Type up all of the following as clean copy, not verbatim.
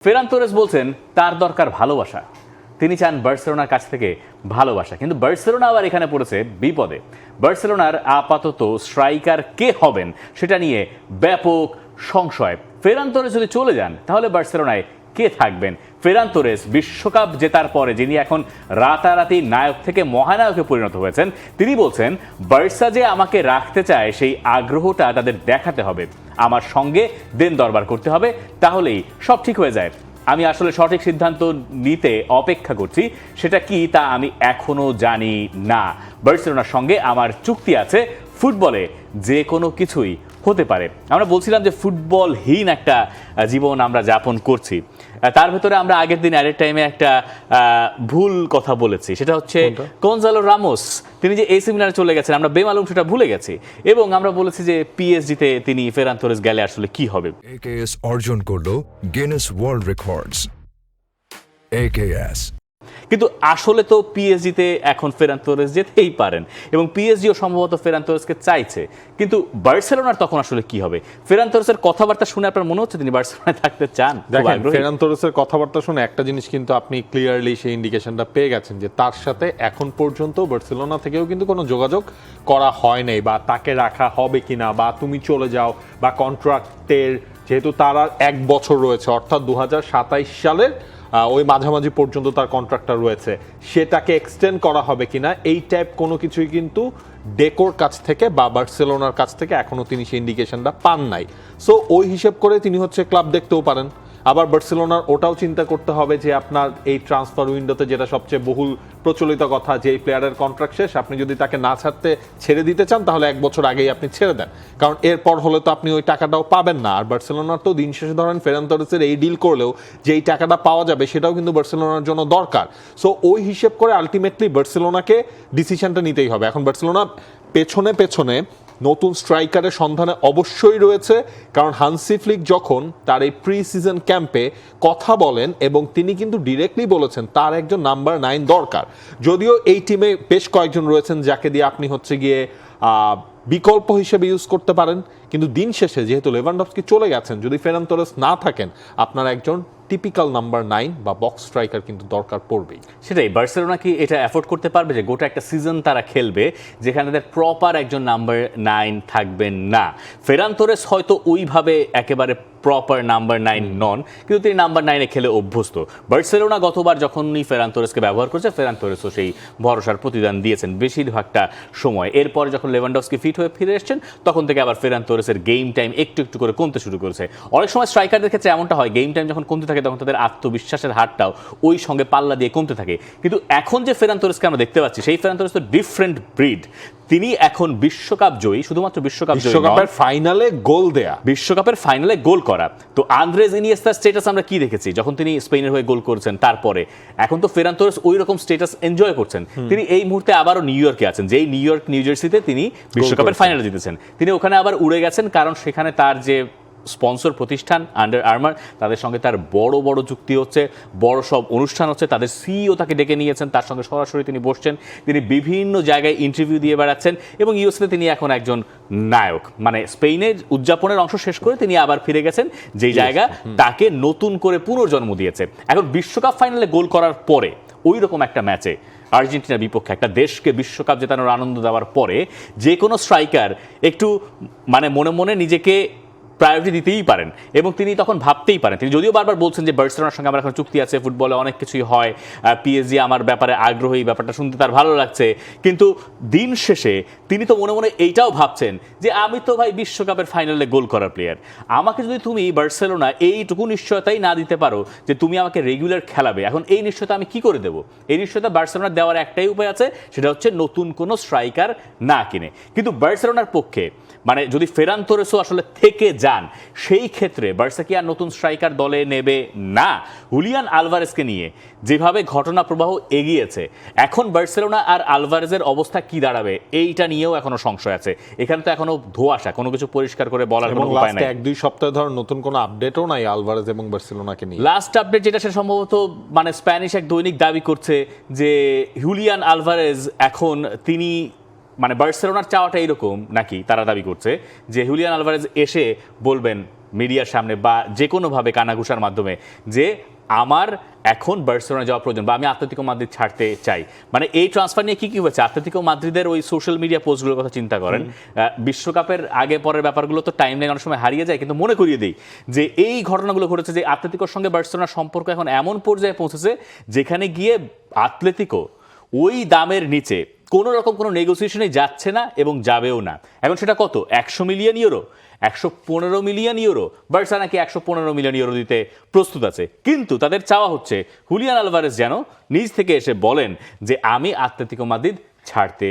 Ferran Torres বলছেন তার দরকার ভালোবাসা। তিনি চান বার্সেলোনার কাছ থেকে ভালোবাসা, কিন্তু বার্সেলোনা আবার এখানে পড়েছে বিপদে। বার্সেলোনার আপাতত স্ট্রাইকার কে হবেন সেটা নিয়ে ব্যাপক সংশয়। ফেরান তোরেস যদি চলে যান তাহলে বার্সেলোনায় কে থাকবেন? ফেরান তোরেস বিশ্বকাপ জেতার পরে যিনি এখন রাতারাতি নায়ক থেকে মহানায়কে পরিণত হয়েছেন, তিনি বলছেন বার্সা যে আমাকে রাখতে চায় সেই আগ্রহটা তাদের দেখাতে হবে, আমার সঙ্গে দেন দরবার করতে হবে, তাহলেই সব ঠিক হয়ে যায়। আমি আসলে সঠিক সিদ্ধান্ত নিতে অপেক্ষা করছি, সেটা কি তা আমি এখনো জানি না। বার্সেলোনার সঙ্গে আমার চুক্তি আছে, ফুটবলে যে কোনো কিছুই হতে পারে। আমরা বলছিলাম যে ফুটবলহীন একটা জীবন আমরা যাপন করছি, তার ভেতরে আমরা আগের দিন অ্যাডের টাইমে একটা ভুল কথা বলেছি, সেটা হচ্ছে গনজালো রামোস তিনি যে এসি মিলানে চলে গেছেন, আমরা বেমালুম সেটা ভুলে গেছি, এবং আমরা বলেছি যে পিএসজিতে তিনি ফেরান তোরেস গেলে আসলে কি হবে। একেএস অর্জন করলো গিনেস ওয়ার্ল্ড রেকর্ডস। একেএস কিন্তু আসলে তো পিএসজিতে এখন ফেরান তোরেস যেতেই পারেন, এবং পিএসজিও সম্ভবত ফেরান তোরেসকে চাইছে, কিন্তু বার্সেলোনার তখন আসলে কি হবে? ফেরান তোরেসের কথাবার্তা শুনে আপনার মনে হচ্ছে তিনি বার্সেলোনায় থাকতে চান? দেখেন, ফেরান তোরেসের কথাবার্তা শুনে একটা জিনিস কিন্তু আপনি ক্লিয়ারলি সেই ইন্ডিকেশনটা পেয়ে গেছেন যে তার সাথে এখন পর্যন্ত বার্সেলোনা থেকেও কিন্তু কোনো যোগাযোগ করা হয় নাই, বা তাকে রাখা হবে কিনা, বা তুমি চলে যাও, বা কন্ট্রাক্টের যেহেতু তার আর 1 বছর রয়েছে, অর্থাৎ 2027 সালের ওই মাঝামাঝি পর্যন্ত তার কন্ট্রাক্টটা রয়েছে, সেটাকে এক্সটেন্ড করা হবে কিনা, এই টাইপ কোনো কিছুই কিন্তু ডেকোর কাছ থেকে বা বার্সেলোনার কাছ থেকে এখনো তিনি সেই ইন্ডিকেশনটা পান নাই। সো ওই হিসেব করে তিনি হচ্ছে ক্লাব দেখতেও পারেন। আবার বার্সেলোনার ওটাও চিন্তা করতে হবে যে আপনার এই ট্রান্সফার উইন্ডোতে যেটা সবচেয়ে বহুল প্রচলিত কথা, যে এই প্লেয়ারের কন্ট্রাক্ট শেষ, আপনি যদি তাকে না ছাড়তে ছেড়ে দিতে চান তাহলে 1 বছর আগেই আপনি ছেড়ে দেন, কারণ এরপর হলে তো আপনি ওই টাকাটাও পাবেন না। আর বার্সেলোনার তো দিন শেষে ধরেন ফেরান তোরেসের এই ডিল করলেও যে এই টাকাটা পাওয়া যাবে সেটাও কিন্তু বার্সেলোনার জন্য দরকার। সো ওই হিসেব করে আলটিমেটলি বার্সেলোনাকে ডিসিশনটা নিতেই হবে। এখন বার্সেলোনা পেছনে পেছনে নতুন স্ট্রাইকারের সন্ধানে অবশ্যই রয়েছে, কারণ হানসি ফ্লিক যখন তার এই প্রি সিজন ক্যাম্পে কথা বলেন, এবং তিনি কিন্তু ডিরেক্টলি বলেছেন তার একজন নাম্বার 9 দরকার। যদিও এই টিমে বেশ কয়েকজন রয়েছেন যাকে দিয়ে আপনি হচ্ছে গিয়ে বিকল্প হিসেবে ইউজ করতে পারেন, কিন্তু দিন শেষে যেহেতু লেভানডস্কি চলে গেছেন, যদি ফেরান তোরেস না থাকেন, আপনার একজন টিপিক্যাল নাম্বার 9 বা বক্স স্ট্রাইকার কিন্তু দরকার পড়বেই। সেটাই, বার্সেলোনা কি এটা অ্যাফোর্ড করতে পারবে যে গোটা একটা সিজন তারা খেলবে যেখানে তাদের প্রপার একজন নাম্বার 9 থাকবেন না? ফেরান তোরেস হয়তো ওইভাবে একেবারে প্রপার নাম্বার 9 নন, কিন্তু তিনি নাম্বার 9-এ খেলে অভ্যস্ত। বার্সেলোনা গতবার যখনই ফেরান তোরেসকে ব্যবহার করেছে, ফেরান তোরেসও সেই ভরসার প্রতিদান দিয়েছেন বেশিরভাগটা সময়। এরপর যখন লেভানডস্কি ফিট হয়ে ফিরে এসেছেন, তখন থেকে আবার ফেরান তোরেসের গেম টাইম একটু একটু করে কমতে শুরু করেছে। অনেক সময় স্ট্রাইকারদের ক্ষেত্রে এমনটা হয়, গেম টাইম যখন কমতে থাকে তখন তাদের আত্মবিশ্বাসের হারটাও ওই সঙ্গে পাল্লা দিয়ে কমতে থাকে। কিন্তু এখন যে ফেরান তোরেসকে আমরা দেখতে পাচ্ছি, সেই ফেরান তোরেস তো ডিফারেন্ট ব্রিড। তিনি এখন বিশ্বকাপ জয়ী, শুধুমাত্র বিশ্বকাপের ফাইনালে গোল দেয়া, বিশ্বকাপের ফাইনালে গোল করা। তো আন্দ্রেস ইনিয়েস্তার স্ট্যাটাস আমরা কি দেখেছি যখন তিনি স্পেনের হয়ে গোল করেছেন, তারপরে এখন তো ফেরান তোরেস ওই রকম স্ট্যাটাস এনজয় করছেন। তিনি এই মুহূর্তে আবারও নিউ ইয়র্কে আছেন, যেই নিউ ইয়র্ক নিউ জার্সিতে তিনি বিশ্বকাপের ফাইনালে জিতেছেন। তিনি ওখানে আবার উড়ে গেছেন, কারণ সেখানে তার যে স্পন্সর প্রতিষ্ঠান আন্ডার আর্মার, তাদের সঙ্গে তার বড় বড় চুক্তি হচ্ছে, বড় সব অনুষ্ঠান হচ্ছে, তাদের সিইও তাকে ডেকে নিয়েছেন, তার সঙ্গে সরাসরি তিনি বসছেন, তিনি বিভিন্ন জায়গায় ইন্টারভিউ দিয়ে বেড়াচ্ছেন, এবং ইউএসএতে তিনি এখন একজন নায়ক। মানে স্পেনের উদযাপনের অংশ শেষ করে তিনি আবার ফিরে গেছেন যেই জায়গা তাকে নতুন করে পুনর্জন্ম দিয়েছে। এখন বিশ্বকাপ ফাইনালে গোল করার পরে ওই রকম একটা ম্যাচে আর্জেন্টিনার বিপক্ষে একটা দেশকে বিশ্বকাপ জেতানোর আনন্দ দেওয়ার পরে যে কোনো স্ট্রাইকার একটু মানে মনে মনে নিজেকে প্রায়োরিটি দিতেই পারেন, এবং তিনি তখন ভাবতেই পারেন। তিনি যদিও বারবার বলছেন যে বার্সেলোনার সঙ্গে আমার এখন চুক্তি আছে, ফুটবলে অনেক কিছুই হয়, পিএসজি আমার ব্যাপারে আগ্রহী, ব্যাপারটা শুনতে তার ভালো লাগছে, কিন্তু দিন শেষে তিনি তো মনে মনে এইটাও ভাবছেন যে আমি তো ভাই বিশ্বকাপের ফাইনালে গোল করার প্লেয়ার, আমাকে যদি তুমি বার্সেলোনা এইটুকু নিশ্চয়তাই না দিতে পারো যে তুমি আমাকে রেগুলার খেলাবে, এখন এই নিশ্চয়তা আমি কি করে দেবো? এই নিশ্চয়তা বার্সেলোনার দেওয়ার একটাই উপায় আছে, সেটা হচ্ছে নতুন কোনো স্ট্রাইকার না কিনে। কিন্তু বার্সেলোনার পক্ষে মানে যদি ফেরান তোরেসও আসলে থেকে যান, সেই ক্ষেত্রে বার্সা কি আর নতুন স্ট্রাইকার দলে নেবে না? হুলিয়ান আলভারেজকে নিয়ে যেভাবে ঘটনা প্রবাহ এগিয়েছে, এখন বার্সেলোনা আর আলভারেজের অবস্থা কি দাঁড়াবে এইটা নিয়েও এখনো সংশয় আছে। এখানে তো এখনো ধোঁয়াশা, কোনো কিছু পরিষ্কার করে বলার কোনো উপায় নাই। 1-2 সপ্তাহ ধরে নতুন কোনো আপডেটও নাই আলভারেজ এবং বার্সেলোনাকে নিয়ে। লাস্ট আপডেট যেটা, সে সম্ভবত মানে স্প্যানিশ এক দৈনিক দাবি করছে যে হুলিয়ান আলভারেজ এখন তিনি মানে বার্সেলোনার চাওয়াটা এরকম নাকি, তারা দাবি করছে যে হুলিয়ান আলভারেজ এসে বলবেন মিডিয়ার সামনে বা যে কোনোভাবে কানাঘুষার মাধ্যমে যে আমার এখন বার্সেলোনা যাওয়া প্রয়োজন বা আমি আতলেতিকো মাদ্রিদ ছাড়তে চাই। মানে এই ট্রান্সফার নিয়ে কি হয়েছে, আতলেতিকো মাদ্রিদের ওই সোশ্যাল মিডিয়া পোস্টগুলোর কথা চিন্তা করেন। বিশ্বকাপের আগে পরের ব্যাপারগুলো তো টাইম লাইন অনেক সময় হারিয়ে যায়, কিন্তু মনে করিয়ে দিই যে এই ঘটনাগুলো ঘটেছে যে আতলেতিকোর সঙ্গে বার্সেলোনার সম্পর্ক এখন এমন পর্যায়ে পৌঁছেছে যেখানে গিয়ে আতলেতিকো ওই দামের নিচে কোনো রকম কোনো নেগোসিয়েশনে যাচ্ছে না এবং যাবেও না। এখন সেটা কত, 100 million euro, 115 million euro, Barca নাকি 115 মিলিয়ন ইউরো দিতে প্রস্তুত আছে। কিন্তু তাদের চাওয়া হচ্ছে হুলিয়ান আলভারেজ যেন নিজ থেকে এসে বলেন যে আমি আতলেতিকো মাদ্রিদ ছাড়তে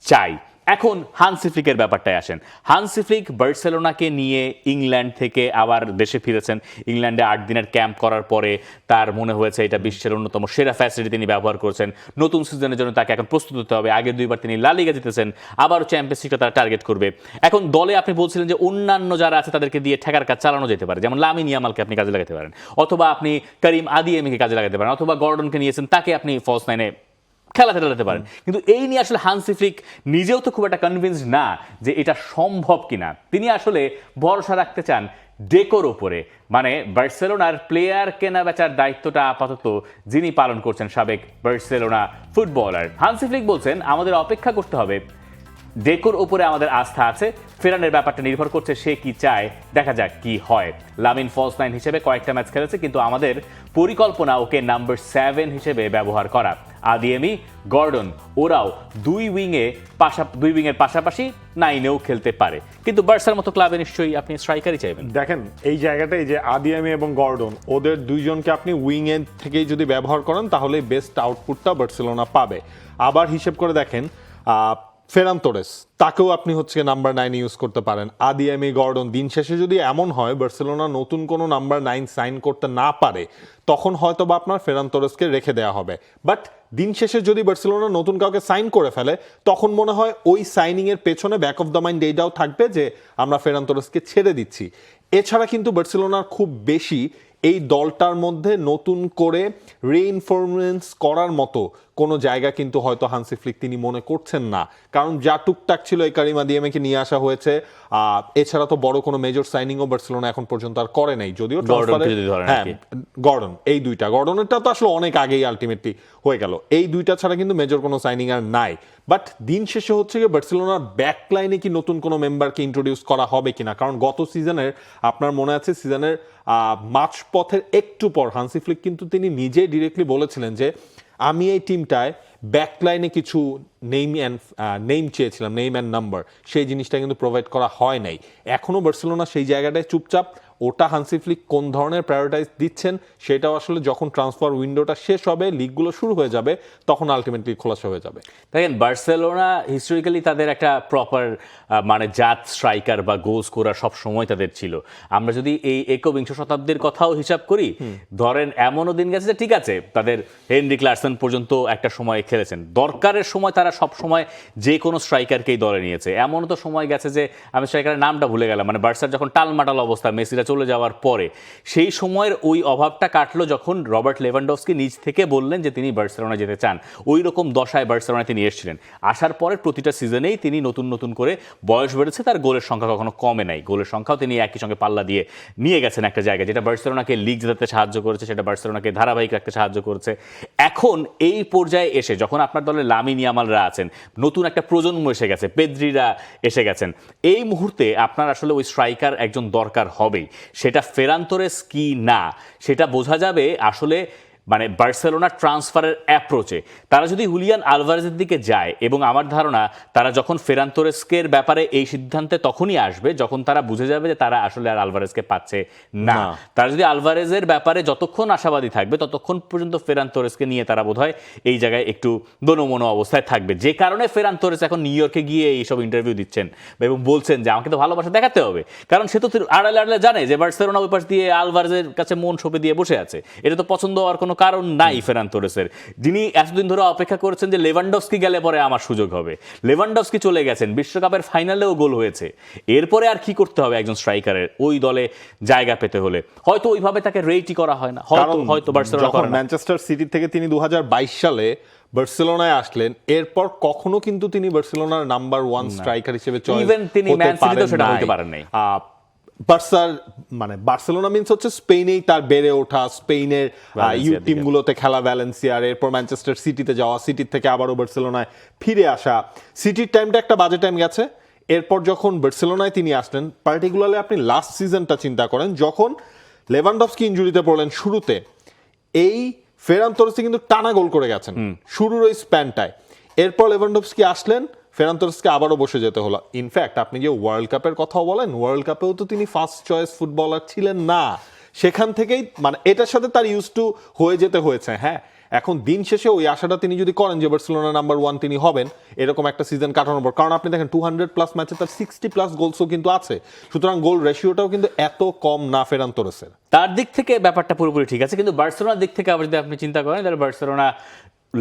চাই। এখন হানসি ফ্লিকের ব্যাপারটায় আসেন। হানসি ফ্লিক বার্সেলোনাকে নিয়ে ইংল্যান্ড থেকে আবার দেশে ফিরেছেন। ইংল্যান্ডে 8 দিনের ক্যাম্প করার পরে তার মনে হয়েছে এটা বিশ্বের অন্যতম সেরা ফ্যাসিলিটি তিনি ব্যবহার করছেন। নতুন সিজনের জন্য তাকে এখন প্রস্তুত হতে হবে। আগে 2বার তিনি লা লিগা জিতেছেন, আবারও চ্যাম্পিয়ন্স লিগটা তারা টার্গেট করবে। এখন দলে আপনি বলছিলেন যে অন্যান্য যারা আছে তাদেরকে দিয়ে ঠেকার কাজ চালানো যেতে পারে, যেমন লামিন ইয়ামালকে আপনি কাজে লাগাতে পারেন, অথবা আপনি করিম আদিয়েমিকে কাজে লাগাতে পারেন, অথবা গর্ডনকে নিয়েছেন, তাকে আপনি ফলস নাইনে খেলাতে পারেন। কিন্তু এই নিয়ে আসলে হানসি ফ্লিক নিজেও তো খুব একটা কনভিন্সড না যে এটা সম্ভব কিনা। তিনি আসলে ভরসা রাখতে চান ডেকোর ওপরে, মানে বার্সেলোনার প্লেয়ার কেনা বেচার দায়িত্বটা আপাতত যিনি পালন করছেন সাবেক বার্সেলোনা ফুটবলার। হানসি ফ্লিক বলছেন আমাদের অপেক্ষা করতে হবে, ডেকোর উপরে আমাদের আস্থা আছে, ফেরানের ব্যাপারটা নির্ভর করছে সে কি চায়, দেখা যাক কি হয়। লামিন ফলস নাইন হিসেবে কয়েকটা ম্যাচ খেলেছে, কিন্তু আমাদের পরিকল্পনা ওকে নাম্বার 7 হিসেবে ব্যবহার করা। আদিয়েমি, গর্ডন ওরাও দুই উইংয়ের পাশাপাশি 9-এও খেলতে পারে, কিন্তু বার্সার মতো ক্লাবে নিশ্চয়ই আপনি স্ট্রাইকারই চাইবেন। দেখেন এই জায়গাটাই যে আদিয়ামি এবং গর্ডন, ওদের দুইজনকে আপনি উইং এন্ড থেকেই যদি ব্যবহার করেন তাহলে বেস্ট আউটপুটটা বার্সেলোনা পাবে। আবার হিসেব করে দেখেন ফেরান তোরেস, তাকেও আপনি হচ্ছে নাম্বার 9 ইউজ করতে পারেন। আদিয়ামি, গর্ডন, দিন শেষে যদি এমন হয় বার্সেলোনা নতুন কোনো নাম্বার 9 সাইন করতে না পারে, তখন হয়তো বা আপনার ফেরান তোরেসকে রেখে দেওয়া হবে। বাট দিন শেষে যদি বার্সেলোনা নতুন কাউকে সাইন করে ফেলে, তখন মনে হয় ওই সাইনিং এর পেছনে ব্যাক অফ দ্য মাইন্ড এইটাও থাকবে যে আমরা ফেরান তোরেসকে ছেড়ে দিচ্ছি। এছাড়া কিন্তু বার্সেলোনার খুব বেশি এই দলটার মধ্যে নতুন করে রিইনফরমেন্স করার মতো কোনো জায়গা কিন্তু হয়তো হানসি ফ্লিক তিনি মনে করছেন না, কারণ যা টুকটাক ছিল এই কারিম আদিয়ামিকে নিয়ে আসা হয়েছে। এছাড়া তো বড় কোনো মেজর সাইনিংও বার্সেলোনা এখন পর্যন্ত আর করে নাই, যদিও হ্যাঁ গর্ডন, এই দুইটা, গর্ডনেরটা তো আসলে অনেক আগেই আলটিমেটলি হয়ে গেল। এই দুইটা ছাড়া কিন্তু মেজর কোনো সাইনিং আর নাই। বাট দিন শেষে হচ্ছে গিয়ে বার্সেলোনার ব্যাক লাইনে কি নতুন কোনো মেম্বারকে ইন্ট্রোডিউস করা হবে কিনা, কারণ গত সিজনের আপনার মনে আছে সিজনের মাঝপথের একটু পর হানসি ফ্লিক কিন্তু তিনি নিজে ডিরেক্টলি বলেছিলেন যে আমি এই টিমটায় ব্যাকলাইনে কিছু নেম চেয়েছিলাম, নেম অ্যান্ড নাম্বার, সেই জিনিসটা কিন্তু প্রোভাইড করা হয় নাই। এখনও বার্সেলোনা সেই জায়গাটায় চুপচাপ। ওটা হানসি ফ্লিক কোন ধরনের প্রায়োরিটাইজ দিচ্ছেন সেটাও আসলে যখন ট্রান্সফার উইন্ডোটা শেষ হবে, লিগগুলো শুরু হয়ে যাবে, তখন আলটিমেটলি খোলাসা হয়ে যাবে। দেখেন বার্সেলোনা হিস্টোরিক্যালি তাদের একটা প্রপার মানে জাত স্ট্রাইকার বা গোল স্কোরার সব সময় তাদের ছিল। আমরা যদি এই একবিংশ শতাব্দীর কথাও হিসাব করি, ধরেন এমনও দিন গেছে যে ঠিক আছে তাদের হেনরিক লারসেন পর্যন্ত একটা সময় খেলেছেন, দরকারের সময় তারা সব সময় যে কোনো স্ট্রাইকারকেই দলে নিয়েছে। এমনও তো সময় গেছে যে আমি স্ট্রাইকারের নামটা ভুলে গেলাম, মানে বার্সার যখন টালমাটাল অবস্থা মেসিরা চলে যাওয়ার পরে, সেই সময়ের ওই অভাবটা কাটলো যখন রবার্ট লেভানডফস্কি নিজ থেকে বললেন যে তিনি বার্সেলোনা যেতে চান। ওই রকম দশায় বার্সেলোনায় তিনি এসেছিলেন। আসার পরের প্রতিটা সিজনেই তিনি নতুন করে বয়স বেড়েছে, তার গোলের সংখ্যা কখনো কমে নাই। গোলের সংখ্যাও তিনি একই সঙ্গে পাল্লা দিয়ে নিয়ে গেছেন একটা জায়গায়, যেটা বার্সেলোনাকে লিগ জেতাতে সাহায্য করেছে, সেটা বার্সেলোনাকে ধারাবাহিক রাখতে সাহায্য করেছে। এখন এই পর্যায়ে এসে যখন আপনার দলে লামিন ইয়ামালরা আছেন, নতুন একটা প্রজন্ম এসে গেছে, পেদ্রিরা এসে গেছেন, এই মুহূর্তে আপনার আসলে ওই স্ট্রাইকার একজন দরকার হবেই। সেটা ফেরান তোরেস কি না সেটা বোঝা যাবে আসলে মানে বার্সেলোনার ট্রান্সফারের অ্যাপ্রোচে। তারা যদি হুলিয়ান আলভারেজের দিকে যায়, এবং আমার ধারণা তারা যখন ফেরান তোরেসকের ব্যাপারে এই সিদ্ধান্তে তখনই আসবে যখন তারা বুঝে যাবে যে তারা আসলে আর আলভারেজকে পাচ্ছে না। তারা যদি আলভারেজের ব্যাপারে যতক্ষণ আশাবাদী থাকবে ততক্ষণ পর্যন্ত ফেরান তোরেসকে নিয়ে তারা বোধহয় এই জায়গায় একটু দোনোমনো অবস্থায় থাকবে। যে কারণে ফেরান তোরেস এখন নিউ ইয়র্কে গিয়ে এইসব ইন্টারভিউ দিচ্ছেন এবং বলছেন যে আমাকে তো ভালোবাসা দেখাতে হবে, কারণ সে তো আড়ালে আড়ালে জানে যে বার্সেলোনা ওই পাশ দিয়ে আলভারেজের কাছে মন সঁপে দিয়ে বসে আছে। এটা তো পছন্দ হওয়ার কোনো কারণ নাই ফেরান তোরেসের, যিনি এতদিন ধরে অপেক্ষা করেছেন যে লেভানডফস্কি গেলে পরে আমার সুযোগ হবে। লেভানডফস্কি চলে গেছেন, বিশ্বকাপের ফাইনালেও গোল হয়েছে। এরপরে আর কি করতে হবে একজন স্ট্রাইকারের ওই দলে জায়গা পেতে হলে? হয়তো ওইভাবে তাকে রেটই করা হয় না, হয়তো বার্সেলোনা করে না। ম্যানচেস্টার সিটি থেকে তিনি 2022 সালে বার্সেলোনায় আসলেন, এরপর কখনো কিন্তু তিনি বার্সেলোনার নাম্বার 1 স্ট্রাইকার হিসেবে চয়েস ইভেন তিনি ম্যান সিটিতেও সেটা হতে পারেন নাই। বার্সার মানে বার্সেলোনা মিন্স হচ্ছে স্পেনেই তার বেড়ে ওঠা, স্পেনের ভ্যালেন্সিয়ার ইউ দিকে। টিমগুলোতে খেলা, ভ্যালেন্সিয়ার, এরপর ম্যানচেস্টার সিটিতে যাওয়া, সিটির থেকে আবারও বার্সেলোনায় ফিরে আসা। সিটির টাইমটা একটা বাজে টাইম গেছে। এরপর যখন বার্সেলোনায় তিনি আসলেন, পার্টিকুলারলি আপনি লাস্ট সিজনটা চিন্তা করেন, যখন লেভানডফস্কি ইনজুরিতে পড়লেন শুরুতে, এই ফেরান তোরেস কিন্তু টানা গোল করে গেছেন শুরুর ওই স্প্যানটায়। এরপর লেভানডফস্কি আসলেন, ফেরান তোরেসকে আবারও বসে যেতে হলো। ইনফ্যাক্ট আপনি যে ওয়ার্ল্ড কাপের কথাও বলেন, ওয়ার্ল্ড কাপেও তো তিনি ফার্স্ট চয়েস ফুটবলার ছিলেন না। সেখান থেকেই মানে এটার সাথে তার ইউজ টু হয়ে যেতে হয়েছে। হ্যাঁ, এখন দিন শেষে ওই আশাটা তিনি যদি করেন যে বার্সেলোনা নাম্বার 1 তিনি হবেন এরকম একটা সিজন কাটানোর পর, কারণ আপনি দেখেন 200+ ম্যাচে তার 60+ গোলসও কিন্তু আছে, সুতরাং গোল রেশিওটাও কিন্তু এত কম না ফেরান তোরেসের। তার দিক থেকে ব্যাপারটা পুরোপুরি ঠিক আছে, কিন্তু বার্সেলোনার দিক থেকে আবার যদি আপনি চিন্তা করেন, তাহলে বার্সেলোনা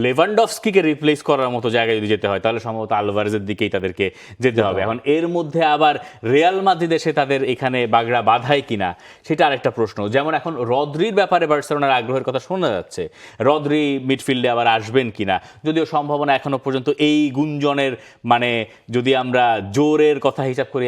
লেভানডফস্কিকে রিপ্লেস করার মতো জায়গায় যদি যেতে হয়, তাহলে সম্ভবত আলভারেজের দিকেই তাদেরকে যেতে হবে। এখন এর মধ্যে আবার রিয়াল মাদ্রিদ এসে তাদের এখানে বাগড়া বাঁধায় কিনা সেটা আরেকটা প্রশ্ন। যেমন এখন রদ্রির ব্যাপারে বার্সেলোনার আগ্রহের কথা শোনা যাচ্ছে, রদ্রি মিডফিল্ডে আবার আসবেন কিনা, যদিও সম্ভাবনা এখনো পর্যন্ত এই গুঞ্জনের মানে যদি আমরা জোরের কথা হিসাব করি,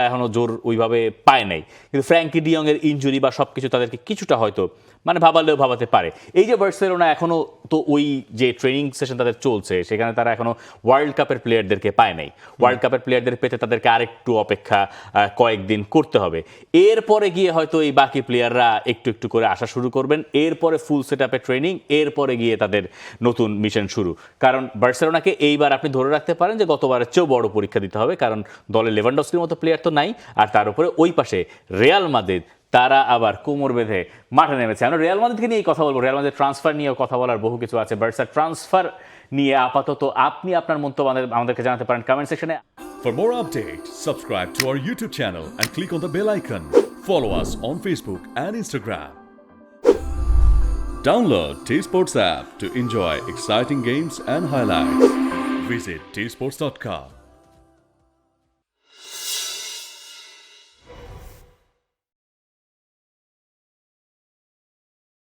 এখনো জোর ওইভাবে পায় নাই। কিন্তু ফ্র্যাঙ্কি ডিয়ং এর ইনজুরি বা সবকিছু তাদেরকে কিছুটা হয়তো মানে ভাবালেও ভাবাতে পারে। এই যে বার্সেলোনা এখনো তো ওই যে ট্রেনিং সেশন তাদের চলছে, সেখানে তারা এখনো ওয়ার্ল্ড কাপের প্লেয়ারদেরকে পায় নাই। ওয়ার্ল্ড কাপের প্লেয়ারদের পেতে তাদেরকে আরেকটু অপেক্ষা কয়েকদিন করতে হবে। এরপরে গিয়ে হয়তো এই বাকি প্লেয়াররা একটু একটু করে আসা শুরু করবেন, এরপরে ফুল সেট আপে ট্রেনিং, এরপরে গিয়ে তাদের নতুন মিশন শুরু। কারণ বার্সেলোনাকে এইবার আপনি ধরে রাখতে পারেন যে গতবারের চেয়েও বড় পরীক্ষা দিতে হবে, কারণ দলে লেভানডফস্কির মতো প্লেয়ার তো নাই, আর তার উপরে ওই পাশে রিয়াল মাদ্রিদ তারা আবার কোমর বেঁধে মাঠে নেমেছে। আমরা রিয়াল মাদ্রিদকে নিয়েই কথা বলবো, রিয়াল মাদ্রিদ ট্রান্সফার নিয়েও কথা বলার বহু কিছু আছে। বার্সার ট্রান্সফার নিয়ে আপাতত আপনি আপনার মন্তব্য আমাদেরকে জানাতে পারেন কমেন্ট সেকশনে। For more updates, subscribe to our YouTube channel and click on the bell icon. Follow us on Facebook and Instagram. Download T-Sports app to enjoy exciting games and highlights. Visit tsports.com.